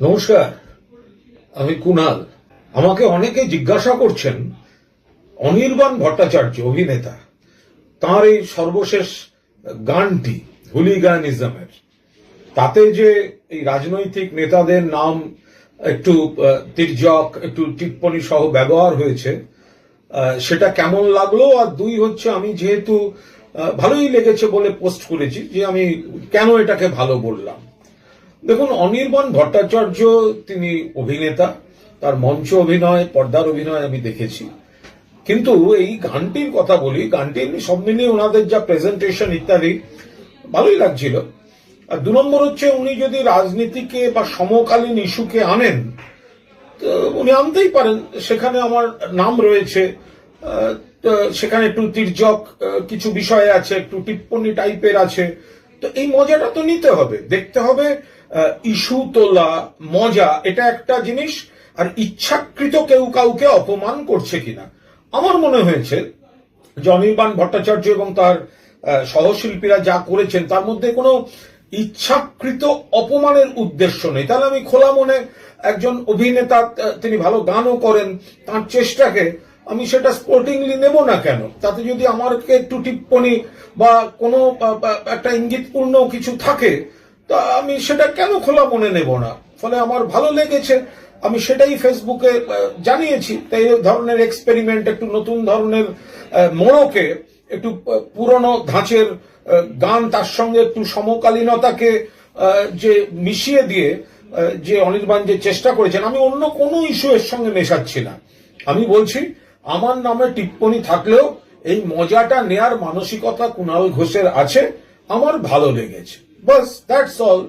নমস্কার, আমি কুনাল। আমাকে অনেকে জিজ্ঞাসা করছেন অনির্বাণ ভট্টাচার্য অভিনেতা, তার এই সর্বশেষ গানটি হুলিগানিজমের, তাতে যে এই রাজনৈতিক নেতাদের নাম একটু তির্যক, একটু টিপ্পণী সহ ব্যবহার হয়েছে, সেটা কেমন লাগলো। আর দুই হচ্ছে, আমি যেহেতু ভালোই লেগেছে বলে পোস্ট করেছি, যে আমি কেন এটাকে ভালো বললাম। দেখুন, অনির্বাণ ভট্টাচার্য তিনি অভিনেতা, তার মঞ্চ অভিনয়, পর্দার অভিনয় আমি দেখেছি। কিন্তু এই গানটির কথা বলি, গানটি সব মিলিয়ে ওনাদের যা প্রেজেন্টেশন ইত্যাদি ভালোই লাগছিল। আর দু নম্বর হচ্ছে, উনি যদি রাজনীতিকে বা সমকালীন ইস্যুকে আনেন, তো উনি আনতেই পারেন, সেখানে আমার নাম রয়েছে। সেখানে একটু তির্যক কিছু বিষয় আছে, একটু টিপ্পনী টাইপের আছে। তো এই মজাটা তো নিতে হবে, দেখতে হবে। ইস্যু তোলা মজা এটা একটা জিনিস, আর ইচ্ছাকৃত কেউ কাউকে অপমান করছে কিনা। আমার মনে হয়েছে যে অনির্বাণ ভট্টাচার্য এবং তার সহশিল্পীরা যা করেছেন, তার মধ্যে কোনো ইচ্ছাকৃত অপমানের উদ্দেশ্য নেই। তাহলে আমি খোলা মনে, একজন অভিনেতা, তিনি ভালো গানও করেন, তার চেষ্টাকে আমি সেটা স্পোর্টিংলি নেব না কেন? তাতে যদি আমাকে একটু টিপ্পনী বা কোনো একটা ইঙ্গিতপূর্ণ কিছু থাকে, তা আমি সেটা কেন খোলা মনে নেব না? ফলে আমার ভালো লেগেছে, আমি সেটাই ফেসবুকে জানিয়েছি। তাই এই ধরনের এক্সপেরিমেন্ট, একটু নতুন ধরনের মোড়কে, একটু পুরনো ধাঁচের গান, তার সঙ্গে একটু সমকালীনতাকে যে মিশিয়ে দিয়ে যে অনির্বাণ যে চেষ্টা করেছেন, আমি অন্য কোনো ইস্যু এর সঙ্গে মেশাচ্ছি না। আমি বলছি, আমার নামে টিপ্পনী থাকলেও এই মজাটা নেয়ার মানসিকতা কুণাল ঘোষের আছে, আমার ভালো লেগেছে। বাস, দ্যাটস অল।